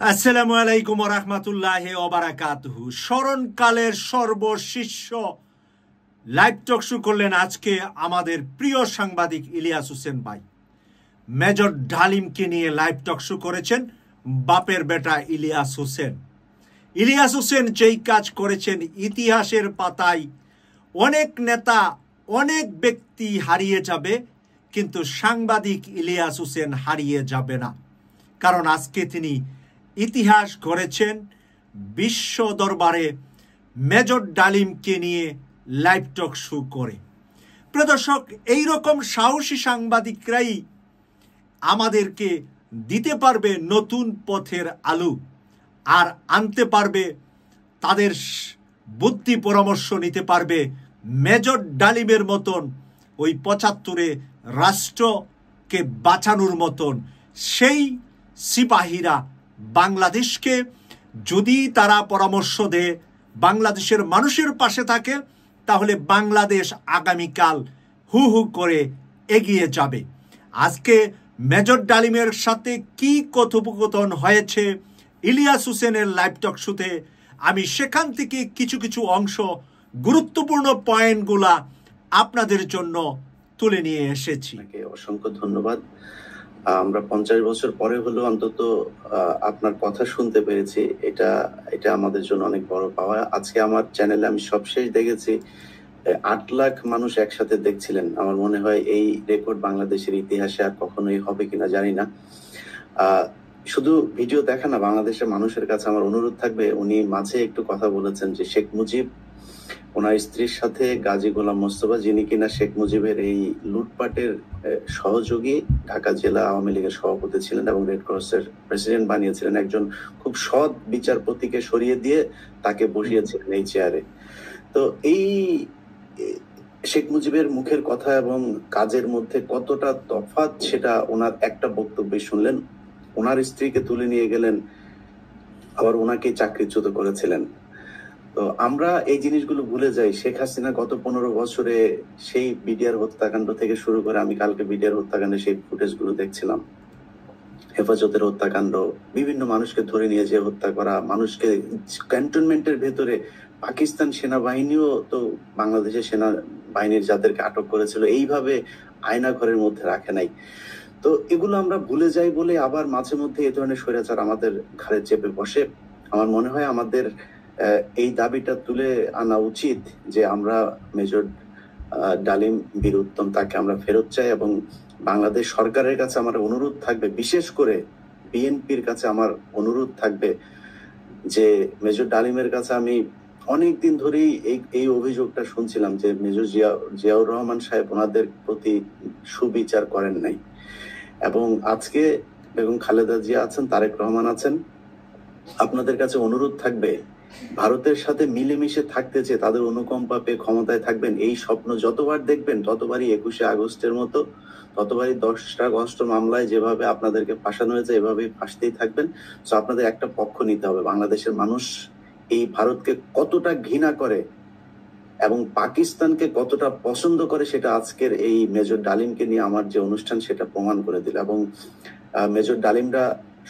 আসসালামু আলাইকুম ওয়া রাহমাতুল্লাহি ওয়া বারাকাতুহু। স্মরণকালের সর্বশিষ্য লাইভ টক শো করলেন আজকে আমাদের প্রিয় সাংবাদিক ইলিয়াস হোসেন ভাই। মেজর ডালিমকে নিয়ে লাইভ টক শো করেছেন বাপের বেটা ইলিয়াস হোসেন। ইলিয়াস হোসেন যেই কাজ করেছেন, ইতিহাসের পাতায় অনেক নেতা অনেক ব্যক্তি হারিয়ে যাবে, কিন্তু সাংবাদিক ইলিয়াস হোসেন হারিয়ে যাবে না। কারণ আজকে তিনি ইতিহাস গড়েছেন বিশ্ব দরবারে মেজর ডালিমকে নিয়ে লাইভ টক শো করে। প্রিয় দর্শক, এইরকম সাহসী সাংবাদিকরাই আমাদেরকে দিতে পারবে নতুন পথের আলো, আর আনতে পারবে তাদের বুদ্ধি পরামর্শ নিতে পারবে মেজর ডালিমের মতন ওই ৭৫-এ রাষ্ট্রকে বাঁচানোর মতন সেই সিপাহীরা। বাংলাদেশকে যদি তারা পরামর্শ দেয়, বাংলাদেশের মানুষের পাশে থাকে, তাহলে বাংলাদেশ আগামীকাল হু হু করে এগিয়ে যাবে। আজকে মেজর ডালিমের সাথে কি কথোপকথন হয়েছে ইলিয়াস হোসেনের লাইভ টক শোতে, আমি সেখান থেকে কিছু কিছু অংশ, গুরুত্বপূর্ণ পয়েন্টগুলা আপনাদের জন্য তুলে নিয়ে এসেছি। অসংখ্য ধন্যবাদ। আমরা ৫০ বছর পরে হলেও অন্তত আপনার কথা শুনতে পেরেছি, এটা আমাদের জন্য অনেক বড় পাওয়া। আজকে আমার চ্যানেলে আমি সবশেষ দেখেছি ৮ লাখ মানুষ একসাথে দেখছিলেন। আমার মনে হয় এই রেকর্ড বাংলাদেশের ইতিহাসে আর কখনোই হবে কিনা জানি না। শুধু ভিডিও দেখা না, বাংলাদেশের মানুষের কাছে আমার অনুরোধ থাকবে, উনি মাঝে একটু কথা বলেছেন যে শেখ মুজিব ওনার স্ত্রীর সাথে গাজী গোলাম মোস্তফা, যিনি কিনা শেখ মুজিবের এই লুটপাটের সহযোগী, ঢাকা জেলা আওয়ামী লীগের সভাপতি ছিলেন এবং রেড ক্রসের প্রেসিডেন্ট বানিয়েছিলেন, একজন খুব সৎ বিচারপতিকে সরিয়ে দিয়ে তাকে বসিয়েছিলেন এই চেয়ারে। তো এই শেখ মুজিবের মুখের কথা এবং কাজের মধ্যে কতটা তফাৎ, সেটা ওনার একটা বক্তব্যে শুনলেন। ওনার স্ত্রীকে তুলে নিয়ে গেলেন, আবার ওনাকে চাকরিচ্যুত করেছিলেন। তো আমরা এই জিনিসগুলো ভুলে যাই। শেখ হাসিনা গত ১৫ বছরে সেই বিডিআর হত্যাকাণ্ড থেকে শুরু করে, আমি কালকে বিডিআর হত্যাকাণ্ডে সেই ফুটেজগুলো দেখছিলাম, হেফাজতের হত্যাকাণ্ড, বিভিন্ন মানুষকে ধরে নিয়ে যে হত্যা করা, মানুষকে ক্যান্টনমেন্টের ভেতরে পাকিস্তান সেনাবাহিনীও তো বাংলাদেশের সেনাবাহিনীর যাদেরকে আটক করেছিল এইভাবে আয়না ঘরের মধ্যে রাখে নাই। তো এগুলো আমরা ভুলে যাই বলে আবার মাঝে মধ্যে এই ধরনের স্বৈরাচার আমাদের ঘাড়ে চেপে বসে। আমার মনে হয় আমাদের এই দাবিটা তুলে আনা উচিত যে আমরা মেজর ডালিম বীর উত্তম তাকে আমরা ফেরত চাই, এবং বাংলাদেশ সরকারের কাছে আমার অনুরোধ থাকবে, বিশেষ করে বিএনপির কাছে আমার অনুরোধ থাকবে যে মেজর ডালিমের কাছে আমি অনেকদিন ধরেই এই অভিযোগটা শুনছিলাম যে মেজর জিয়াউর রহমান সাহেব ওনাদের প্রতি সুবিচার করেন নাই, এবং আজকে বেগম খালেদা জিয়া আছেন, তারেক রহমান আছেন, আপনাদের কাছে অনুরোধ থাকবে ভারতের সাথে মিলেমিশে থাকতে চেয়ে তাদের অনুকম্পা পেয়ে ক্ষমতায় থাকবেন। এই স্বপ্ন যতবার দেখবেন ততবারই ২১শে আগস্টের মতো, ততবারই ১০টা আগস্ট মামলায় যেভাবে আপনাদেরকে ফাঁসানো হয়েছে এভাবেই ফাঁসতেই থাকবেন। তো আপনাদের একটা পক্ষ নিতে হবে। বাংলাদেশের মানুষ এই ভারতকে কতটা ঘৃণা করে এবং পাকিস্তানকে কতটা পছন্দ করে, সেটা আজকের এই মেজর ডালিমকে নিয়ে আমার যে অনুষ্ঠান সেটা প্রমাণ করে দিল। এবং মেজর ডালিমরা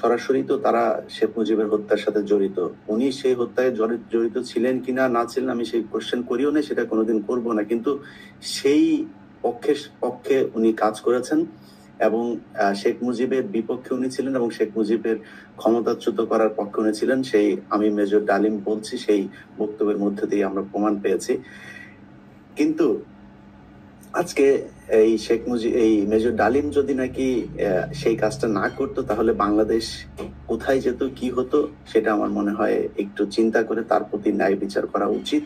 সরাসরি তো তারা শেখ মুজিবের হত্যার সাথে জড়িত। উনি সেই হত্যায় জড়িত ছিলেন কিনা না ছিলেন আমি সেই কোশ্চেন করিও না, সেটা কোনোদিন করবো না, কিন্তু সেই পক্ষে উনি কাজ করেছেন এবং শেখ মুজিবের বিপক্ষে উনি ছিলেন এবং শেখ মুজিবের ক্ষমতাচ্যুত করার পক্ষে উনি ছিলেন। সেই আমি মেজর ডালিম বলছি, সেই বক্তব্যের মধ্যে দিয়ে আমরা প্রমাণ পেয়েছি। কিন্তু আজকে এই মেজর ডালিম যদি নাকি সেই কাজটা না করতো, তাহলে বাংলাদেশ কোথায় যেত, কি হতো, সেটা আমার মনে হয় একটু চিন্তা করে তার প্রতি ন্যায় বিচার করা উচিত।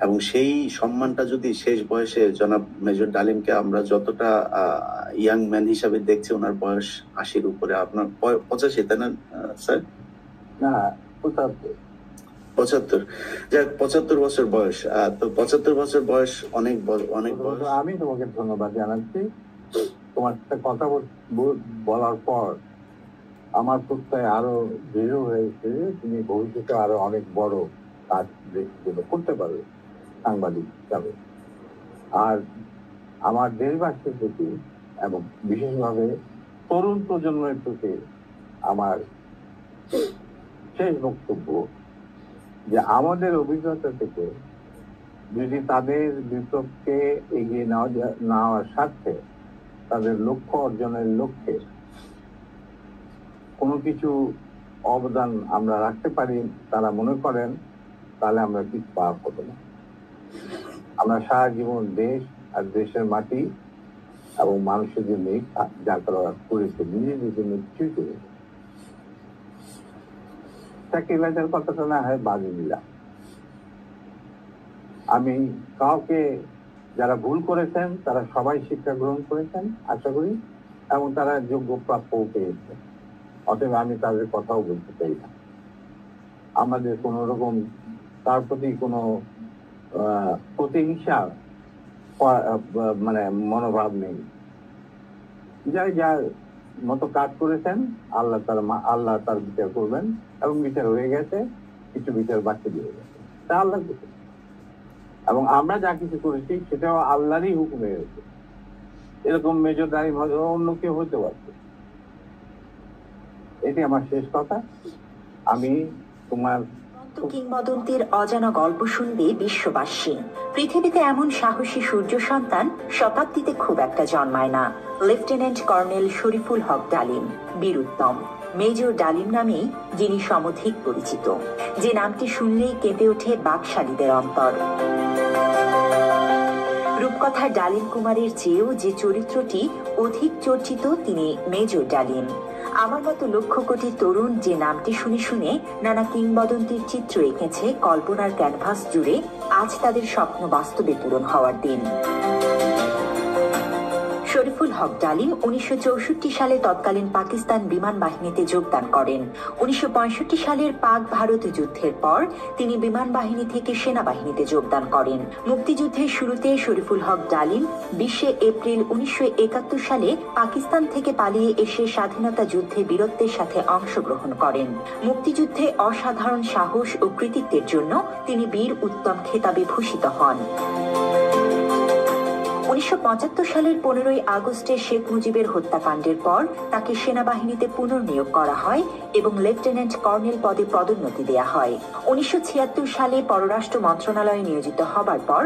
এবং সেই সম্মানটা যদি শেষ বয়সে জনাব মেজর ডালিমকে আমরা যতটা ইয়াং ম্যান হিসাবে দেখছি, ওনার বয়স ৮০-র উপরে, আপনার ৮৫ তাই না স্যার? না, ৭৫। যাক, ৭৫ বছর বয়স। তো ৭৫ বছর বয়স অনেক বয়স। আমি তোমাকে ধন্যবাদ জানাচ্ছি। তোমার সাথে কথা বলার পর আমার প্রত্যয় আরো দৃঢ় হয়েছে যে তুমি ভবিষ্যতে আরো অনেক বড় কাজ করতে পারবে সাংবাদিক হিসাবে। আর আমার দেশবাসীর প্রতি এবং বিশেষভাবে তরুণ প্রজন্মের প্রতি আমার শেষ বক্তব্য যে আমাদের অভিজ্ঞতা থেকে যদি তাদের বিপক্ষে এগিয়ে নেওয়ার স্বার্থে তাদের লক্ষ্য অর্জনের লক্ষ্যে কোনো কিছু অবদান আমরা রাখতে পারি তারা মনে করেন, তাহলে আমরা কিছু পাওয়া হতো না। আমরা সারা জীবন দেশ আর দেশের মাটি এবং মানুষের জন্য যা করা করেছে, নিজেদের জন্য কিছুই করেছে। স্যাক্রিফাইসের কথাটা না হয় বাজে দিলাম। আমি কাউকে, যারা ভুল করেছেন তারা সবাই শিক্ষা গ্রহণ করেছেন আশা করি, এবং তারা যোগ্য প্রাপ্য পেয়েছে। অতএব আমি তাদের কথাও বলতে চাই না। আমাদের কোন রকম তার প্রতি কোনো প্রতিহিংসা মানে মনোভাব নেই। যার মতো কাজ করেছেন আল্লাহ তার বিচার করবেন, এবং বিচার হয়ে গেছে, কিছু বিচার বাকি দিয়ে গেছে, তা আল্লাহ। এবং আমরা যা কিছু করেছি সেটাও আল্লাহরই হুকুমে হয়েছে। এরকম মেজরদারি অন্য কেউ হতে পারছে। এটি আমার শেষ কথা। আমি তোমার কিংবদন্তির অজানা গল্প শুনবে বিশ্ববাসী। পৃথিবীতে এমন সাহসী সূর্য সন্তান শতাব্দীতে খুব একটা জন্মায় না। লেফটেন্যান্ট কর্নেল শরীফুল হক ডালিম, বীরুত্তম মেজর ডালিম নামেই যিনি সমধিক পরিচিত, যে নামটি শুনলেই কেঁপে ওঠে বাকশালীদের অন্তর। রূপকথার ডালিম কুমারের চেয়েও যে চরিত্রটি অধিক চর্চিত তিনি মেজর ডালিম। আমার মতো লক্ষ কোটি তরুণ যে নামটি শুনে শুনে নানা কিংবদন্তির চিত্র এঁকেছে কল্পনার ক্যানভাস জুড়ে, আজ তাদের স্বপ্ন বাস্তবে পূরণ হওয়ার দিন। শরীফুল হক ডালিম 1964 সালে তৎকালীন পাকিস্তান বিমান বাহিনীতে যোগদান করেন। 1965 সালের পাক ভারত যুদ্ধের পর তিনি বিমান বাহিনী থেকে সেনাবাহিনীতে যোগদান করেন। মুক্তিযুদ্ধের শুরুতে শরীফুল হক ডালিম 20 এপ্রিল 1971 সালে পাকিস্তান থেকে পালিয়ে এসে স্বাধীনতা যুদ্ধে বীরত্বের সাথে অংশগ্রহণ করেন। মুক্তিযুদ্ধে অসাধারণ সাহস ও কৃতিত্বের জন্য তিনি বীর উত্তম খেতাবে ভূষিত হন। 1975 সালের 15 আগস্টে শেখ মুজিবের হত্যাকাণ্ডের পর তাকে সেনাবাহিনীতে পুনর্নিয়োগ করা হয় এবং লেফটেন্যান্ট কর্নেল পদে পদোন্নতি দেয়া হয়। 1976 সালে পররাষ্ট্র মন্ত্রণালয়ে নিয়োজিত হবার পর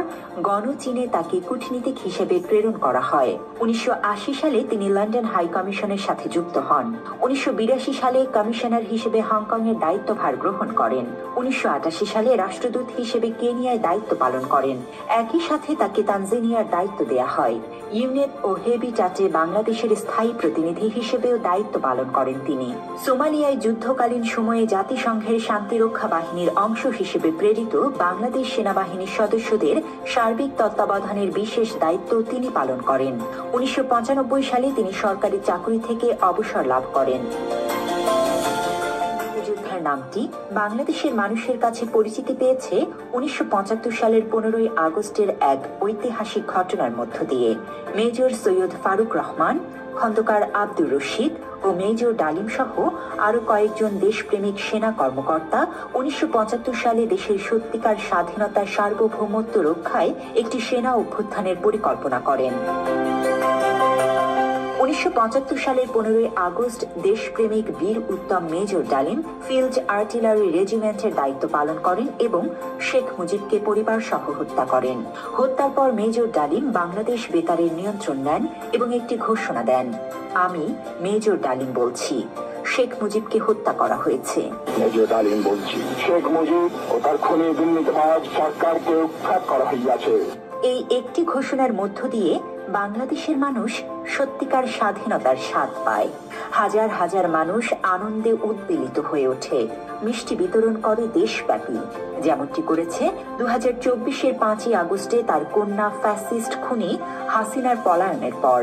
গণচীনে তাকে কূটনীতিক হিসেবে প্রেরণ করা হয়। 1980 সালে তিনি লন্ডন হাই কমিশনের সাথে যুক্ত হন। 1982 সালে কমিশনার হিসেবে হংকংয়ের দায়িত্বভার গ্রহণ করেন। 1988 সালে রাষ্ট্রদূত হিসেবে কেনিয়ায় দায়িত্ব পালন করেন। একই সাথে তাকে তানজানিয়ার দায়িত্ব দেয়া হয়। ইউনেপ ও হেবিটাটে বাংলাদেশের স্থায়ী প্রতিনিধি হিসেবেও দায়িত্ব পালন করেন তিনি। সোমালিয়ায় যুদ্ধকালীন সময়ে জাতিসংঘের শান্তিরক্ষা বাহিনীর অংশ হিসেবে প্রেরিত বাংলাদেশ সেনাবাহিনীর সদস্যদের সার্বিক তত্ত্বাবধানের বিশেষ দায়িত্ব তিনি পালন করেন। 1995 সালে তিনি সরকারি চাকরি থেকে অবসর লাভ করেন। নামটি বাংলাদেশের মানুষের কাছে পরিচিতি পেয়েছে 1975 সালের 15 আগস্টের এক ঐতিহাসিক ঘটনার মধ্য দিয়ে। মেজর সৈয়দ ফারুক রহমান, খন্দকার আব্দুর রশিদ ও মেজর ডালিম সহ আরো কয়েকজন দেশপ্রেমিক সেনা কর্মকর্তা 1975 সালে দেশের সত্যিকার স্বাধীনতা সার্বভৌমত্ব রক্ষায় একটি সেনা অভ্যুত্থানের পরিকল্পনা করেন। 1975 সালের 15 আগস্ট দেশপ্রেমিক বীর উত্তম মেজর ডালিম ফিল্ড আর্টিলারি রেজিমেন্টের দায়িত্ব পালন করেন এবং শেখ মুজিবকে পরিবার সহ হত্যা করেন। হত্যার পর মেজর ডালিম বাংলাদেশ বেতারের নিয়ন্ত্রণ নেন এবং একটি ঘোষণা দেন, আমি মেজর ডালিম বলছি, শেখ মুজিবকে হত্যা করা হয়েছে। মেজর ডালিম বলছি, শেখ মুজিব ও তার খুনি দুর্নীতিবাজ সরকারকে উৎখাত করা হইয়াছে। এই একটি ঘোষণার মধ্য দিয়ে বাংলাদেশের মানুষ সত্যিকার স্বাধীনতার স্বাদ পায়। হাজার হাজার মানুষ আনন্দে উদ্বেলিত হয়ে ওঠে, মিষ্টি বিতরণ করে দেশব্যাপী, যেমনটি করেছে 2024-এর 5 আগস্টে তার কন্যা ফ্যাসিস্ট খুনি হাসিনার পলায়নের পর।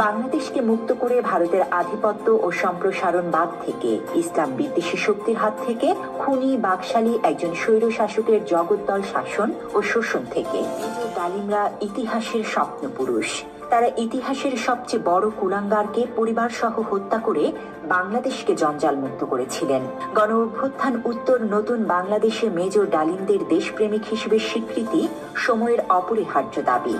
বাংলাদেশকে মুক্ত করে ভারতের আধিপত্য ও সম্প্রসারণবাদ থেকে, ইসলাম বিদ্বেষী শক্তির হাত থেকে, খুনি বাকশালী একজন স্বৈর শাসকের জগদ্দল শাসন ও শোষণ থেকে। ডালিমরা ইতিহাসের স্বপ্নপুরুষ। তারা ইতিহাসের সবচেয়ে বড় কুলাঙ্গারকে পরিবার সহ হত্যা করে বাংলাদেশকে জঞ্জাল মুক্ত করেছিলেন। গণ অভ্যুত্থান উত্তর নতুন বাংলাদেশে মেজর ডালিমদের দেশপ্রেমিক হিসেবে স্বীকৃতি সময়ের অপরিহার্য দাবি।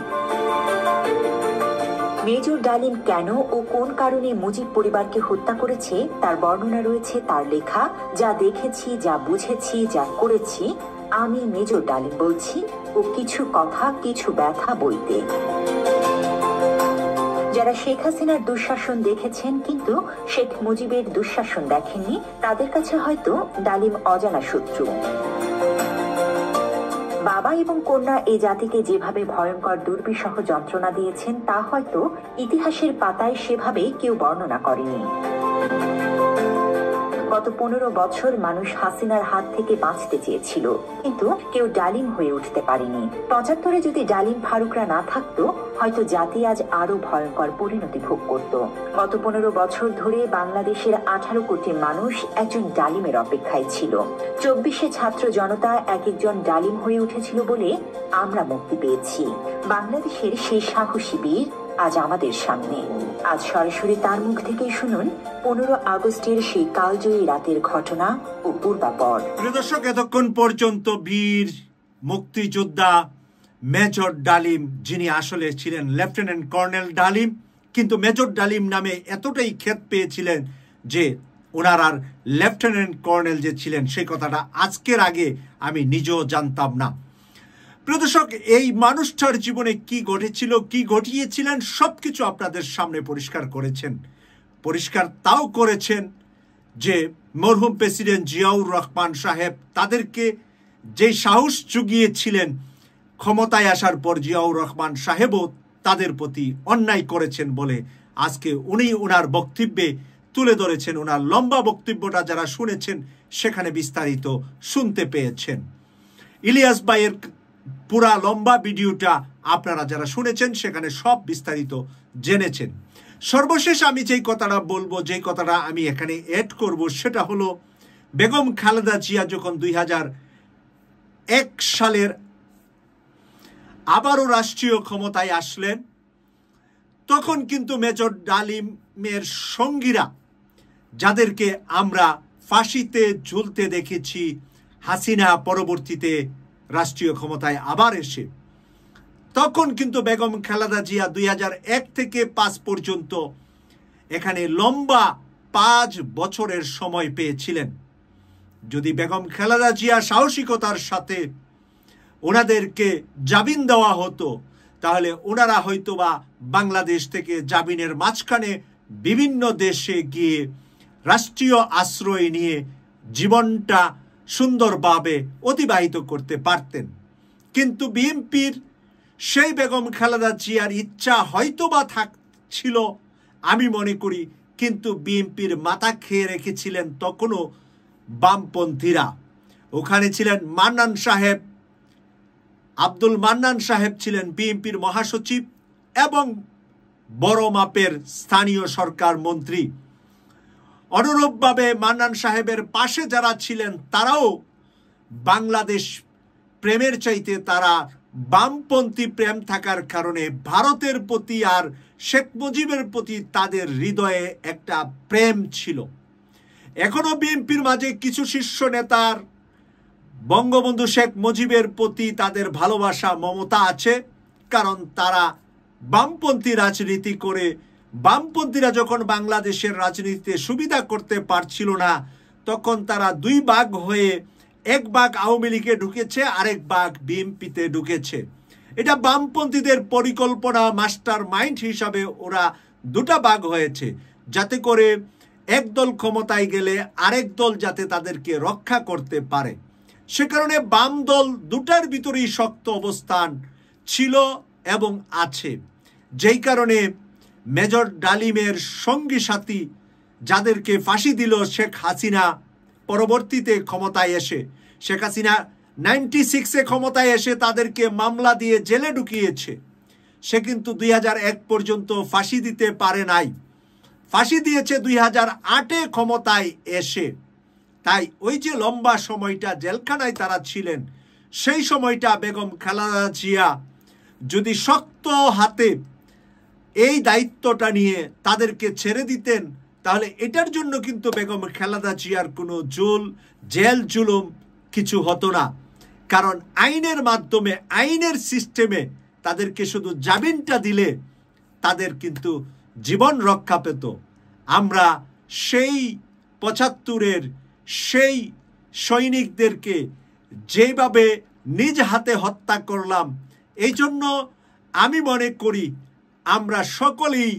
মেজর ডালিম কেন ও কোন কারণে মুজিব পরিবারকে হত্যা করেছে তার বর্ণনা রয়েছে তার লেখা যা দেখেছি, যা বুঝেছি, যা করেছি। আমি মেজর ডালিম বলছি ও কিছু কথা কিছু ব্যথা বইতে। যারা শেখ হাসিনার দুঃশাসন দেখেছেন কিন্তু শেখ মুজিবের দুঃশাসন দেখেননি, তাদের কাছে হয়তো ডালিম অজানা শত্রু। বাবা এবং কন্যা এই জাতিকে যেভাবে ভয়ঙ্কর দুর্বিষহ যন্ত্রণা দিয়েছেন তা হয়তো ইতিহাসের পাতায় সেভাবে কেউ বর্ণনা করেনি। গত 15 বছর মানুষ হাসিনার হাত থেকে বাঁচতে চেয়েছিল, কিন্তু কেউ ডালিম হয়ে উঠতে পারেনি। 75-এ যদি ডালিম ফারুকরা না থাকতো, হয়তো জাতি আজ আরো ভয়ঙ্কর পরিণতি ভোগ করত। গত 15 বছর ধরে বাংলাদেশের 18 কোটি মানুষ একজন ডালিমের অপেক্ষায় ছিল। 24-এ ছাত্র জনতা এক একজন ডালিম হয়ে উঠেছিল বলে আমরা মুক্তি পেয়েছি। বাংলাদেশের সেই সাহসী বীর আজ আমাদের সামনে। আজ সরাসরি তার মুখ থেকেই শুনুন 15 আগস্টের সেই কালজয়ী রাতের ঘটনা ও পূর্বাপর। প্রিয় দর্শক, এতক্ষণ পর্যন্ত বীর মুক্তিযোদ্ধা মেজর ডালিম, যিনি আসলে ছিলেন লেফটেন্যান্ট কর্নেল ডালিম, কিন্তু মেজর ডালিম নামে এতটাই খ্যাত পেয়েছিলেন যে ওনার আর লেফটেন্যান্ট কর্নেল যে ছিলেন সেই কথাটা আজকের আগে আমি নিজেও জানতাম না। প্রিয় দর্শক, এই মানুষটার জীবনে কি ঘটেছিল, কি ঘটিয়েছিলেন, সবকিছু আপনাদের সামনে পরিষ্কার করেছেন। পরিষ্কার তাও করেছেন যে মরহুম প্রেসিডেন্ট জিয়াউর রহমান সাহেব তাদেরকে যে সাহস জুগিয়েছিলেন, ক্ষমতায় আসার পর জিয়াউর রহমান সাহেবও তাদের প্রতি অন্যায় করেছেন বলে আজকে উনি ওনার বক্তব্যে তুলে ধরেছেন। ওনার লম্বা বক্তব্যটা যারা শুনেছেন সেখানে বিস্তারিত শুনতে পেয়েছেন। ইলিয়াস ভাইয়ের পুরা লম্বা ভিডিওটা আপনারা যারা শুনেছেন সেখানে সব বিস্তারিত জেনেছেন। সর্বশেষ আমি যেই কথাটা বলবো, যেই কথাটা আমি এখানে অ্যাড করব, সেটা হলো বেগম খালেদা জিয়া যখন 2001 সালের আবারও রাষ্ট্রীয় ক্ষমতায় আসলেন, তখন কিন্তু মেজর ডালিমের সঙ্গীরা, যাদেরকে আমরা ফাঁসিতে ঝুলতে দেখেছি হাসিনা পরবর্তীতে রাষ্ট্রীয় ক্ষমতায় আবার এসে, তখন কিন্তু বেগম খালেদা জিয়া 2001 থেকে 5 পর্যন্ত এখানে লম্বা 5 বছরের সময় পেয়েছিলেন। যদি বেগম খালেদা জিয়া সাহসিকতার সাথে ওনাদেরকে জামিন দেওয়া হতো, তাহলে ওনারা হয়তোবা বাংলাদেশ থেকে জামিনের মাঝখানে বিভিন্ন দেশে গিয়ে রাষ্ট্রীয় আশ্রয় নিয়ে জীবনটা সুন্দরভাবে অতিবাহিত করতে পারতেন। কিন্তু বিএনপির সেই বেগম খালেদা জিয়ার ইচ্ছা হয়তোবা ছিল আমি মনে করি, কিন্তু বিএনপির মাথা খেয়ে রেখেছিলেন তখনও বামপন্থীরা। ওখানে ছিলেন মান্নান সাহেব, আব্দুল মান্নান সাহেব ছিলেন বিএনপির মহাসচিব এবং বড় মাপের স্থানীয় সরকার মন্ত্রী। অনুরূপভাবে মান্নান সাহেবের পাশে যারা ছিলেন তারাও বাংলাদেশ প্রেমের চাইতে তারা বামপন্থী প্রেম থাকার কারণে ভারতের প্রতি আর শেখ মুজিবের প্রতি তাদের হৃদয়ে একটা প্রেম ছিল। এখনো বিএনপির মাঝে কিছু শীর্ষ নেতার বঙ্গবন্ধু শেখ মুজিবের প্রতি তাদের ভালোবাসা মমতা আছে, কারণ তারা বামপন্থী রাজনীতি করে, বামপন্থীরা যখন বাংলাদেশের রাজনীতিতে সুবিধা করতে পারছিল না, তখন তারা 2 ভাগ হয়ে 1 ভাগ আওয়ামী লীগে ঢুকেছে, আরেক ভাগ বিএনপিতে ঢুকেছে। এটা বামপন্থীদের পরিকল্পনা, মাস্টার মাইন্ড হিসাবে ওরা 2টা ভাগ হয়েছে, যাতে করে এক দল ক্ষমতায় গেলে আরেক দল যাতে তাদেরকে রক্ষা করতে পারে। সে কারণে বাম দল 2টার ভিতরেই শক্ত অবস্থান ছিল এবং আছে। যেই কারণে মেজর ডালিমের সঙ্গী সাথী যাদেরকে ফাঁসি দিল শেখ হাসিনা পরবর্তীতে ক্ষমতায় এসে, শেখ হাসিনা 96-এ ক্ষমতায় এসে তাদেরকে মামলা দিয়ে জেলে ঢুকিয়েছে। সে কিন্তু 2001 পর্যন্ত ফাঁসি দিতে পারে নাই, ফাঁসি দিয়েছে 2008-এ ক্ষমতায় এসে। তাই ওই যে লম্বা সময়টা জেলখানায় তারা ছিলেন, সেই সময়টা বেগম খালেদা জিয়া যদি শক্ত হাতে এই দায়িত্বটা নিয়ে তাদেরকে ছেড়ে দিতেন, তাহলে এটার জন্য কিন্তু বেগম খালেদা জিয়ার কোনো জেল জুলুম কিছু হতো না। কারণ আইনের মাধ্যমে, আইনের সিস্টেমে তাদেরকে শুধু জামিনটা দিলে তাদের কিন্তু জীবন রক্ষা পেত। আমরা সেই ৭৫-এর সেই সৈনিকদেরকে যেভাবে নিজ হাতে হত্যা করলাম, এই জন্য আমি মনে করি আমরা সকলেই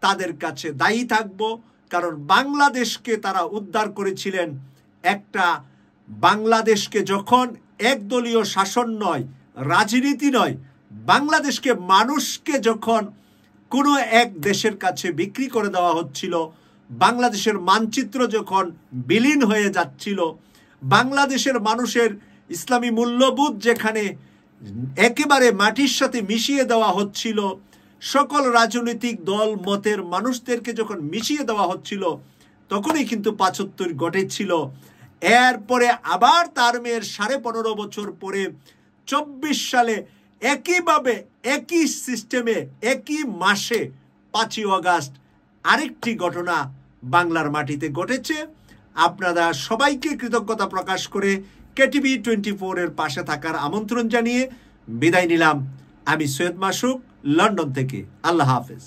তাদের কাছে দায়ী থাকব। কারণ বাংলাদেশকে তারা উদ্ধার করেছিলেন, একটা বাংলাদেশকে যখন একদলীয় শাসন নয়, রাজনীতি নয়, বাংলাদেশকে মানুষকে যখন কোনো এক দেশের কাছে বিক্রি করে দেওয়া হচ্ছিল, বাংলাদেশের মানচিত্র যখন বিলীন হয়ে যাচ্ছিল, বাংলাদেশের মানুষের ইসলামী মূল্যবোধ যেখানে একেবারে মাটির সাথে মিশিয়ে দেওয়া হচ্ছিল, সকল রাজনৈতিক দল মতের মানুষদেরকে যখন মিশিয়ে দেওয়া হচ্ছিল, তখনই কিন্তু ৭৫ ঘটেছিল। এরপরে আবার তার মেয়ের 15.5 বছর পরে 24 সালে একইভাবে একই সিস্টেমে একই মাসে 5ই আগস্ট আরেকটি ঘটনা বাংলার মাটিতে ঘটেছে। আপনারা সবাইকে কৃতজ্ঞতা প্রকাশ করে কেটিভি 24 এর পাশে থাকার আমন্ত্রণ জানিয়ে বিদায় নিলাম। আমি সৈয়দ মাসুক, লন্ডন থেকে। আল্লাহ হাফেজ।